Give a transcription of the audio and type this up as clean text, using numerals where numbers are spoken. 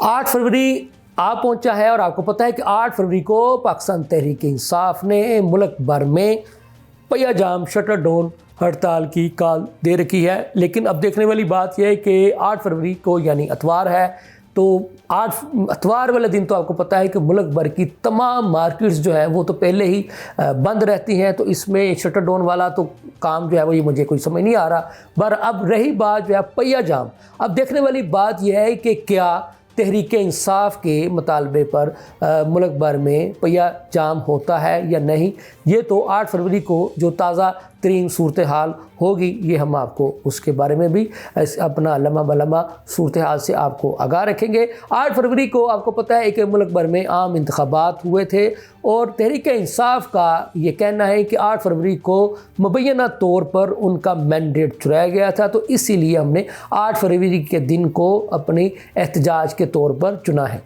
8 फरवरी आ पहुंचा है और आपको पता है कि 8 फरवरी को पाकिस्तान तहरीक इंसाफ ने मुल्क भर में पहिया जाम शटर डाउन हड़ताल की कॉल दे रखी है। लेकिन अब देखने वाली बात यह है कि 8 फरवरी को यानी अतवार है, तो 8 अतवार वाले दिन तो आपको पता है कि मुल्क भर की तमाम मार्केट्स जो है वो तो पहले ही बंद रहती हैं, तो इसमें शटर डाउन वाला तो काम जो है वो ये मुझे कोई समझ नहीं आ रहा। पर अब रही बात जो है पहिया जाम, अब देखने वाली बात यह है कि क्या तहरीक इंसाफ के मुतालबे पर मुल्क भर में पहिया जाम होता है या नहीं। ये तो 8 फरवरी को जो ताज़ा तरीन सूरत हाल होगी ये हम आपको उसके बारे में भी अपना लम्हा बलम्हा सूरत हाल से आपको आगाह रखेंगे। 8 फरवरी को आपको पता है कि मुल्क भर में आम इंतखाबात हुए थे और तहरीक इंसाफ का ये कहना है कि 8 फरवरी को मुबैना तौर पर उनका मैंडेट चुराया गया था, तो इसीलिए हमने 8 फरवरी के दिन को अपनी एहतजाज के तौर पर चुना है।